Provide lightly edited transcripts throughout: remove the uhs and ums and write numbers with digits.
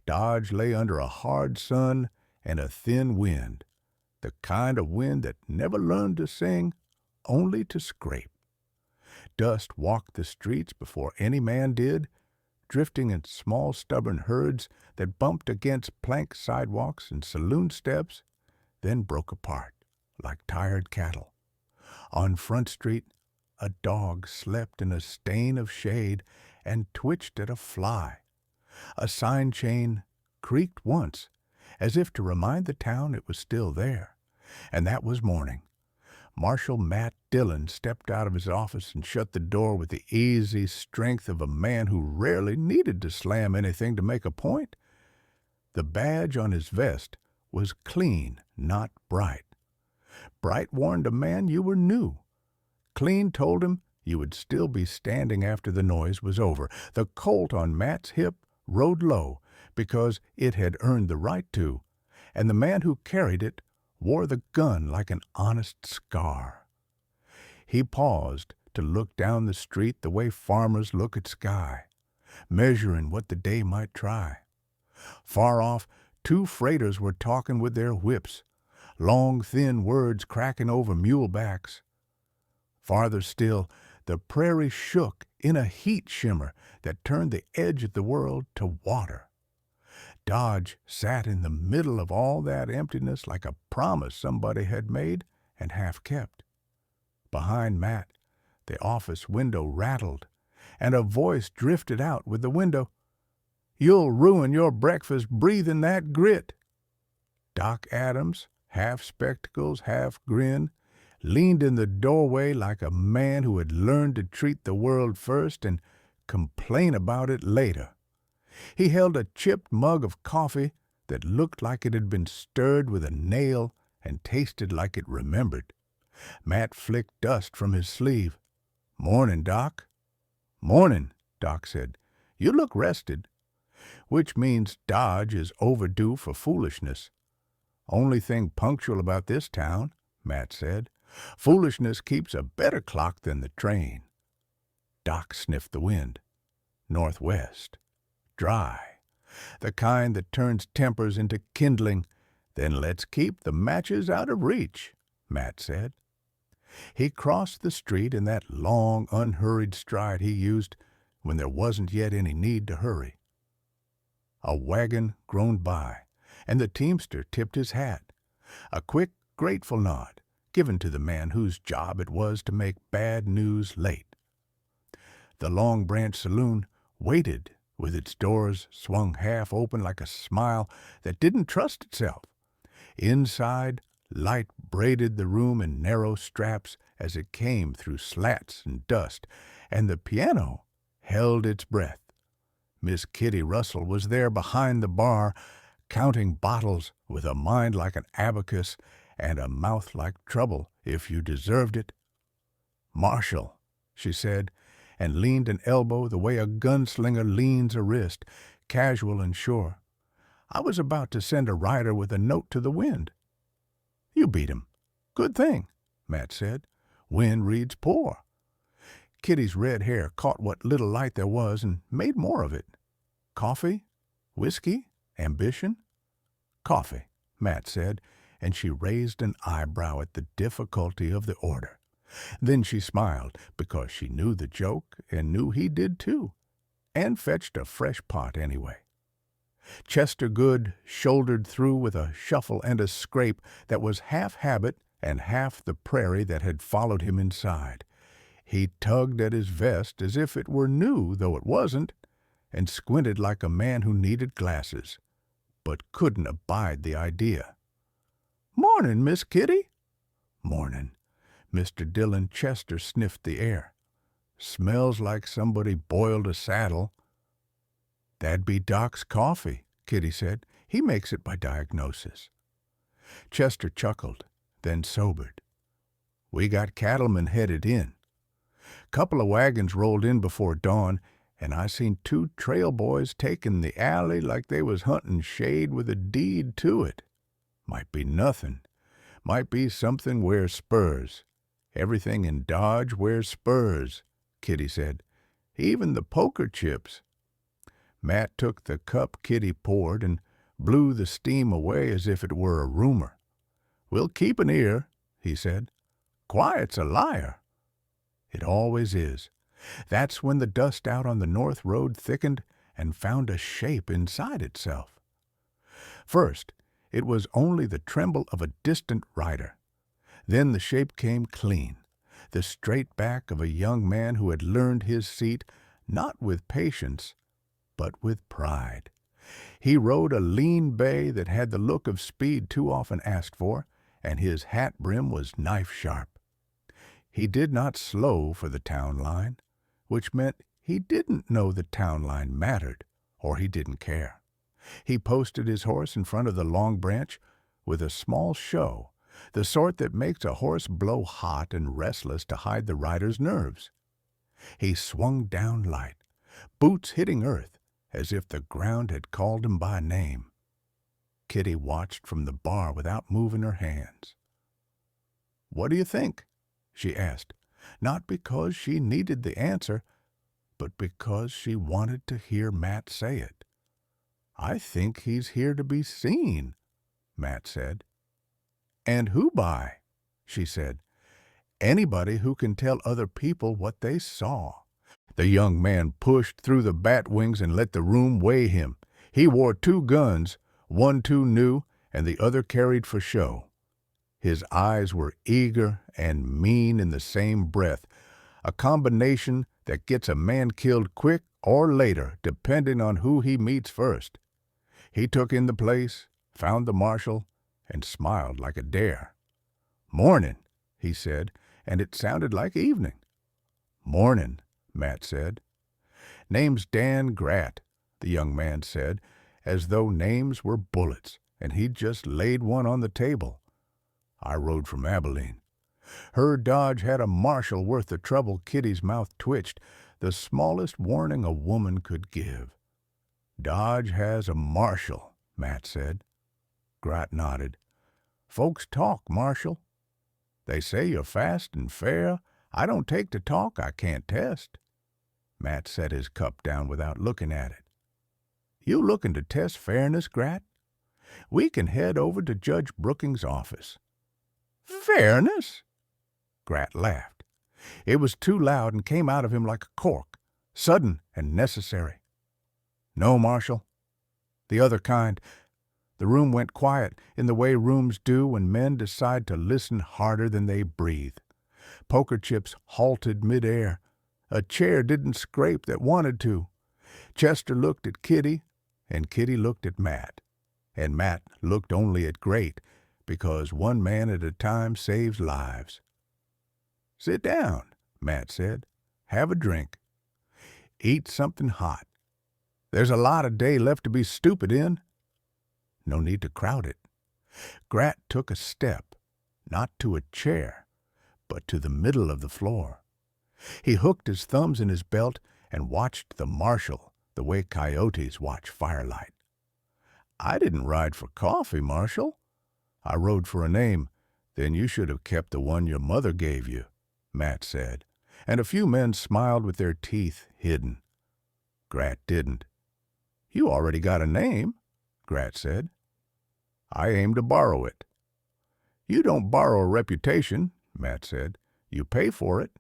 Dodge lay under a hard sun and a thin wind, the kind of wind that never learned to sing, only to scrape. Dust walked the streets before any man did, drifting in small stubborn herds that bumped against plank sidewalks and saloon steps, then broke apart like tired cattle. On Front Street, a dog slept in a stain of shade and twitched at a fly. A sign chain creaked once, as if to remind the town it was still there, and that was morning. Marshal Matt Dillon stepped out of his office and shut the door with the easy strength of a man who rarely needed to slam anything to make a point. The badge on his vest was clean, not bright. Bright warned a man you were new. Clean told him you would still be standing after the noise was over. The colt on Matt's hip rode low because it had earned the right to, and the man who carried it wore the gun like an honest scar. He paused to look down the street the way farmers look at sky, measuring what the day might try. Far off, two freighters were talking with their whips, long, thin words cracking over mule backs. Farther still, the prairie shook in a heat shimmer that turned the edge of the world to water. Dodge sat in the middle of all that emptiness like a promise somebody had made and half kept. Behind Matt, the office window rattled, and a voice drifted out with the window. "You'll ruin your breakfast breathing that grit." Doc Adams, half spectacles, half grin, leaned in the doorway like a man who had learned to treat the world first and complain about it later. He held a chipped mug of coffee that looked like it had been stirred with a nail and tasted like it remembered. Matt flicked dust from his sleeve. "Morning, Doc." "Morning," Doc said. "You look rested." Which means Dodge is overdue for foolishness. "Only thing punctual about this town," Matt said. "Foolishness keeps a better clock than the train." Doc sniffed the wind. Northwest. Dry. The kind that turns tempers into kindling. "Then let's keep the matches out of reach," Matt said. He crossed the street in that long, unhurried stride he used when there wasn't yet any need to hurry. A wagon groaned by, and the teamster tipped his hat, a quick, grateful nod given to the man whose job it was to make bad news late. The Long Branch Saloon waited with its doors swung half open like a smile that didn't trust itself. Inside, light braided the room in narrow straps as it came through slats and dust, and the piano held its breath. Miss Kitty Russell was there behind the bar, counting bottles with a mind like an abacus and a mouth like trouble if you deserved it. "Marshal," she said, and leaned an elbow the way a gunslinger leans a wrist, casual and sure. "I was about to send a rider with a note to the wind." "You beat him. Good thing," Matt said. "Wind reads poor." Kitty's red hair caught what little light there was and made more of it. "Coffee? Whiskey? Ambition?" "Coffee," Matt said, and she raised an eyebrow at the difficulty of the order. Then she smiled because she knew the joke and knew he did too, and fetched a fresh pot anyway. Chester Goode shouldered through with a shuffle and a scrape that was half habit and half the prairie that had followed him inside. He tugged at his vest as if it were new, though it wasn't, and squinted like a man who needed glasses, but couldn't abide the idea. "Morning, Miss Kitty." "Morning." Mr. Dillon Chester sniffed the air. "Smells like somebody boiled a saddle." "That'd be Doc's coffee," Kitty said. "He makes it by diagnosis." Chester chuckled, then sobered. "We got cattlemen headed in. Couple of wagons rolled in before dawn, and I seen two trail boys taking the alley like they was hunting shade with a deed to it. Might be nothing. Might be something wears spurs. Everything in Dodge wears spurs," Kitty said. "Even the poker chips." Matt took the cup Kitty poured and blew the steam away as if it were a rumor. "We'll keep an ear," he said. "Quiet's a liar." It always is. That's when the dust out on the north road thickened and found a shape inside itself. First, it was only the tremble of a distant rider. Then the shape came clean, the straight back of a young man who had learned his seat not with patience, but with pride. He rode a lean bay that had the look of speed too often asked for, and his hat brim was knife-sharp. He did not slow for the town line, which meant he didn't know the town line mattered, or he didn't care. He posted his horse in front of the Long Branch with a small show, the sort that makes a horse blow hot and restless to hide the rider's nerves. He swung down light, boots hitting earth, as if the ground had called him by name. Kitty watched from the bar without moving her hands. "What do you think?" she asked, not because she needed the answer, but because she wanted to hear Matt say it. "I think he's here to be seen," Matt said. "And who by?" she said. "Anybody who can tell other people what they saw." The young man pushed through the bat wings and let the room weigh him. He wore 2 guns, one too new and the other carried for show. His eyes were eager and mean in the same breath, a combination that gets a man killed quick or later, depending on who he meets first. He took in the place, found the marshal, and smiled like a dare. "Mornin'," he said, and it sounded like evening. "Mornin'," Matt said. "Name's Dan Gratt," the young man said, as though names were bullets, and he'd just laid one on the table. "I rode from Abilene." Her dodge had a marshal worth the trouble. Kitty's mouth twitched, the smallest warning a woman could give. "Dodge has a marshal," Matt said. Gratt nodded. "Folks talk, Marshal. They say you're fast and fair. I don't take to talk I can't test." Matt set his cup down without looking at it. "You looking to test fairness, Gratt? We can head over to Judge Brookings' office." "Fairness?" Gratt laughed. It was too loud and came out of him like a cork, sudden and necessary. "No, Marshal. The other kind." The room went quiet in the way rooms do when men decide to listen harder than they breathe. Poker chips halted midair. A chair didn't scrape that wanted to. Chester looked at Kitty, and Kitty looked at Matt. And Matt looked only at Great, because one man at a time saves lives. "Sit down," Matt said. "Have a drink. Eat something hot. There's a lot of day left to be stupid in. No need to crowd it." Gratt took a step, not to a chair, but to the middle of the floor. He hooked his thumbs in his belt and watched the marshal the way coyotes watch firelight. "I didn't ride for coffee, Marshal. I rode for a name. Then you should have kept the one your mother gave you," Matt said, and a few men smiled with their teeth hidden. Gratt didn't. "You already got a name," Gratt said. "I aim to borrow it." "You don't borrow a reputation," Matt said. "You pay for it."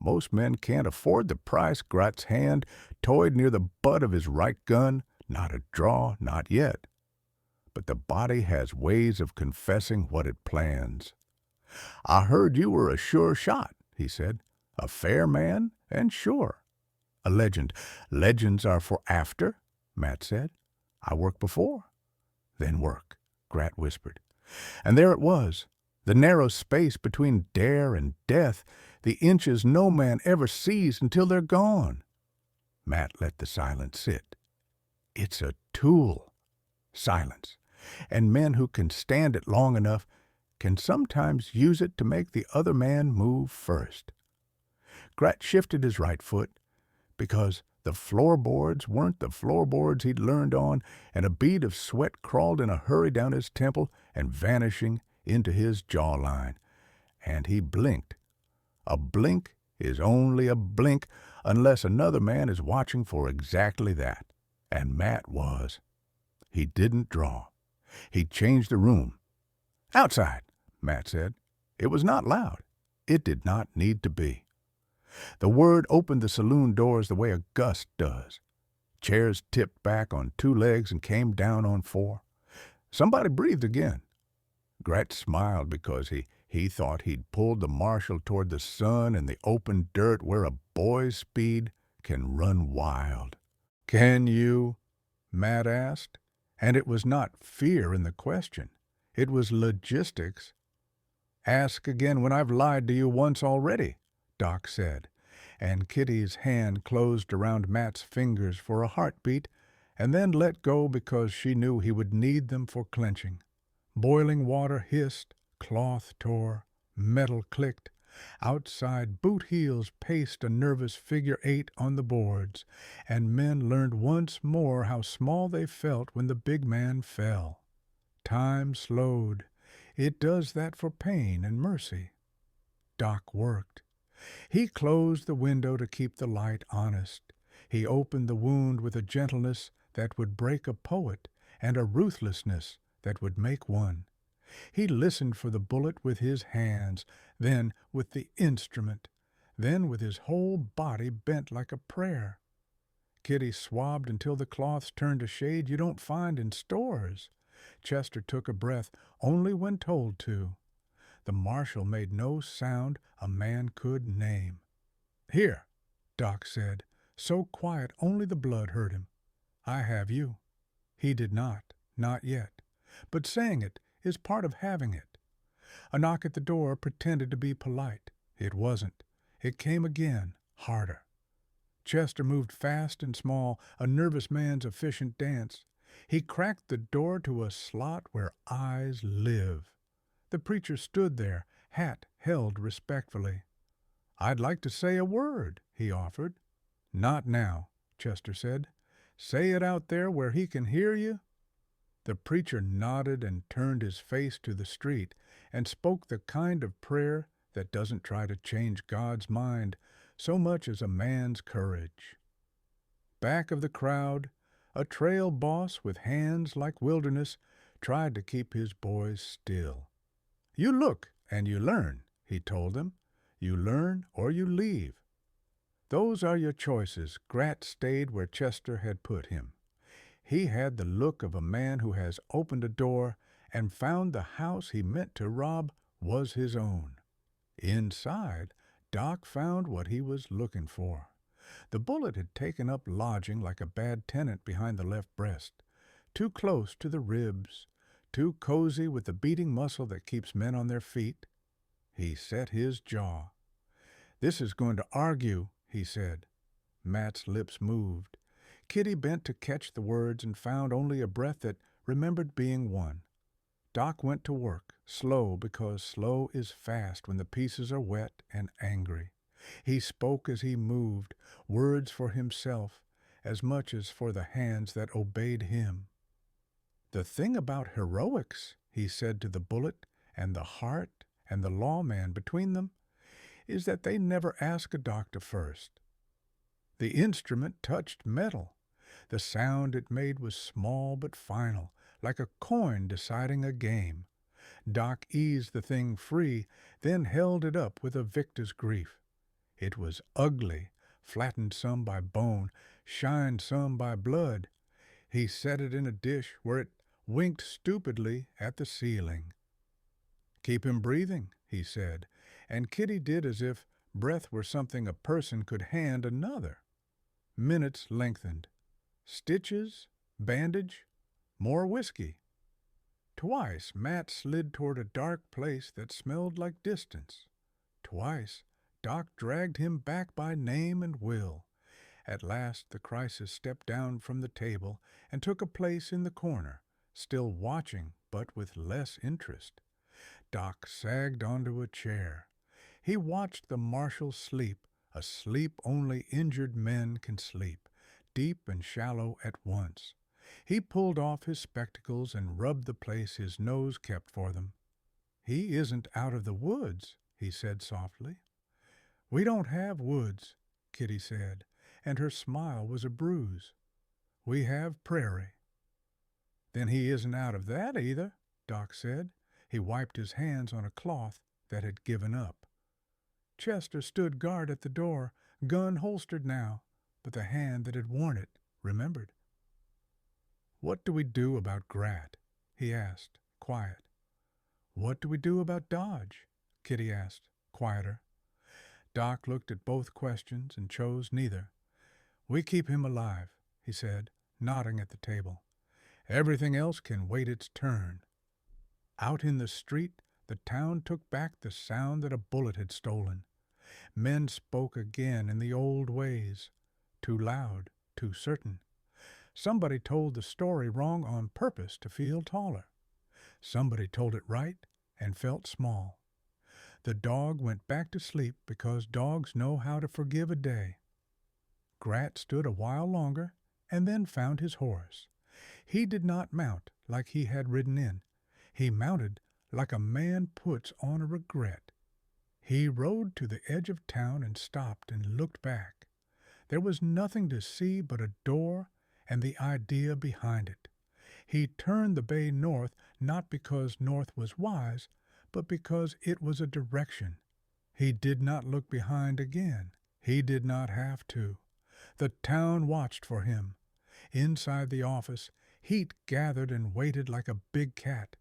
Most men can't afford the price. Gratt's hand toyed near the butt of his right gun. Not a draw, not yet. But the body has ways of confessing what it plans. "I heard you were a sure shot," he said. "A fair man and sure." "A legend." "Legends are for after," Matt said. "I work before." "Then work," Gratt whispered. And there it was, the narrow space between dare and death, the inches no man ever sees until they're gone. Matt let the silence sit. It's a tool, silence, and men who can stand it long enough can sometimes use it to make the other man move first. Gratt shifted his right foot, because the floorboards weren't the floorboards he'd learned on, and a bead of sweat crawled in a hurry down his temple and vanishing into his jawline. And he blinked. A blink is only a blink unless another man is watching for exactly that. And Matt was. He didn't draw. He changed the room. "Outside," Matt said. It was not loud. It did not need to be. The word opened the saloon doors the way a gust does. Chairs tipped back on 2 legs and came down on 4. Somebody breathed again. Gratz smiled because he thought he'd pulled the marshal toward the sun and the open dirt where a boy's speed can run wild. "Can you?" Matt asked, and it was not fear in the question. It was logistics. "Ask again when I've lied to you once already," Doc said, and Kitty's hand closed around Matt's fingers for a heartbeat and then let go because she knew he would need them for clenching. Boiling water hissed, cloth tore, metal clicked. Outside, boot heels paced a nervous figure-8 on the boards, and men learned once more how small they felt when the big man fell. Time slowed. It does that for pain and mercy. Doc worked. He closed the window to keep the light honest. He opened the wound with a gentleness that would break a poet and a ruthlessness that would make one. He listened for the bullet with his hands, then with the instrument, then with his whole body bent like a prayer. Kitty swabbed until the cloths turned a shade you don't find in stores. Chester took a breath only when told to. The marshal made no sound a man could name. "Here," Doc said, so quiet only the blood hurt him. "I have you." He did not yet. But saying it is part of having it. A knock at the door pretended to be polite. It wasn't. It came again, harder. Chester moved fast and small, a nervous man's efficient dance. He cracked the door to a slot where eyes live. The preacher stood there, hat held respectfully. "I'd like to say a word," he offered. "Not now," Chester said. "Say it out there where he can hear you." The preacher nodded and turned his face to the street and spoke the kind of prayer that doesn't try to change God's mind so much as a man's courage. Back of the crowd, a trail boss with hands like wilderness tried to keep his boys still. "You look and you learn," he told them. "You learn or you leave. Those are your choices." Gratz stayed where Chester had put him. He had the look of a man who has opened a door and found the house he meant to rob was his own. Inside, Doc found what he was looking for. The bullet had taken up lodging like a bad tenant behind the left breast, too close to the ribs, too cozy with the beating muscle that keeps men on their feet. He set his jaw. "This is going to argue," he said. Matt's lips moved. Kitty bent to catch the words and found only a breath that remembered being one. Doc went to work, slow because slow is fast when the pieces are wet and angry. He spoke as he moved, words for himself as much as for the hands that obeyed him. "The thing about heroics," he said to the bullet and the heart and the lawman between them, "is that they never ask a doctor first." The instrument touched metal. The sound it made was small but final, like a coin deciding a game. Doc eased the thing free, then held it up with a victor's grief. It was ugly, flattened some by bone, shined some by blood. He set it in a dish where it winked stupidly at the ceiling. "Keep him breathing," he said, and Kitty did as if breath were something a person could hand another. Minutes lengthened. Stitches, bandage, more whiskey. Twice Matt slid toward a dark place that smelled like distance. Twice Doc dragged him back by name and will. At last the crisis stepped down from the table and took a place in the corner, still watching but with less interest. Doc sagged onto a chair. He watched the marshal sleep, a sleep only injured men can sleep, deep and shallow at once. He pulled off his spectacles and rubbed the place his nose kept for them. "He isn't out of the woods," he said softly. "We don't have woods," Kitty said, and her smile was a bruise. we have prairie." "Then he isn't out of that either," Doc said. He wiped his hands on a cloth that had given up. Chester stood guard at the door, gun holstered now, but the hand that had worn it remembered. "What do we do about Grat?" he asked, quiet. "What do we do about Dodge?" Kitty asked, quieter. Doc looked at both questions and chose neither. "We keep him alive," he said, nodding at the table. "Everything else can wait its turn." Out in the street, the town took back the sound that a bullet had stolen. Men spoke again in the old ways, too loud, too certain. Somebody told the story wrong on purpose to feel taller. Somebody told it right and felt small. The dog went back to sleep because dogs know how to forgive a day. Grat stood a while longer and then found his horse. He did not mount like he had ridden in. He mounted like a man puts on a regret. He rode to the edge of town and stopped and looked back. There was nothing to see but a door and the idea behind it. He turned the bay north not because north was wise, but because it was a direction. He did not look behind again. He did not have to. The town watched for him. Inside the office, heat gathered and waited like a big cat,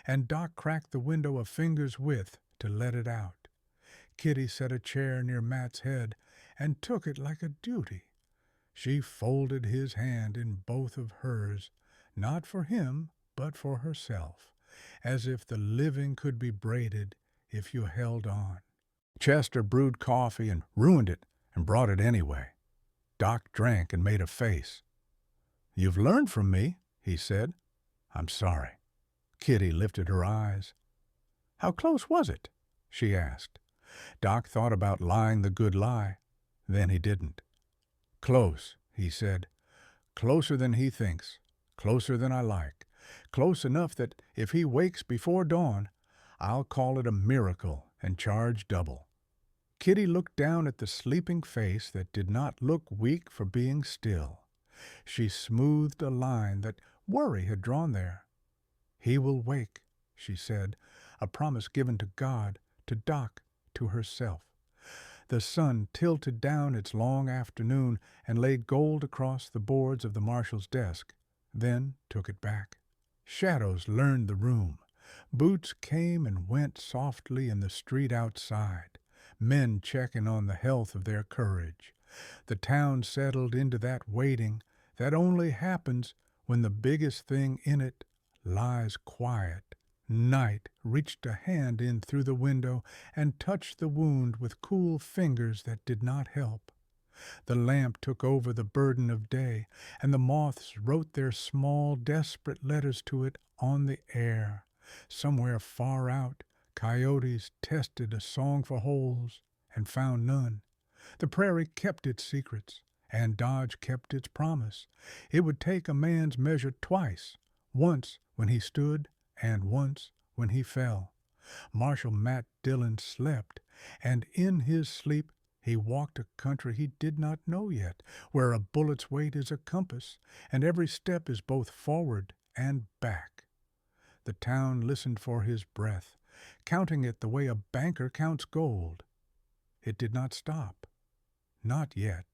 and Doc cracked the window a finger's width to let it out. Kitty set a chair near Matt's head and took it like a duty. She folded his hand in both of hers, not for him, but for herself, as if the living could be braided if you held on. Chester brewed coffee and ruined it and brought it anyway. Doc drank and made a face. "You've learned from me," he said. "I'm sorry." Kitty lifted her eyes. "How close was it?" she asked. Doc thought about lying the good lie. Then he didn't. "Close," he said. "Closer than he thinks. Closer than I like. Close enough that if he wakes before dawn, I'll call it a miracle and charge double." Kitty looked down at the sleeping face that did not look weak for being still. She smoothed a line that worry had drawn there. "He will wake," she said, a promise given to God, to Doc, to herself. The sun tilted down its long afternoon and laid gold across the boards of the marshal's desk, then took it back. Shadows learned the room. Boots came and went softly in the street outside, men checking on the health of their courage. The town settled into that waiting that only happens when the biggest thing in it lies quiet. Night reached a hand in through the window and touched the wound with cool fingers that did not help. The lamp took over the burden of day, and the moths wrote their small, desperate letters to it on the air. Somewhere far out, coyotes tested a song for holes and found none. The prairie kept its secrets, and Dodge kept its promise. It would take a man's measure twice, once when he stood and once when he fell. Marshal Matt Dillon slept, and in his sleep he walked a country he did not know yet, where a bullet's weight is a compass, and every step is both forward and back. The town listened for his breath, counting it the way a banker counts gold. It did not stop. Not yet.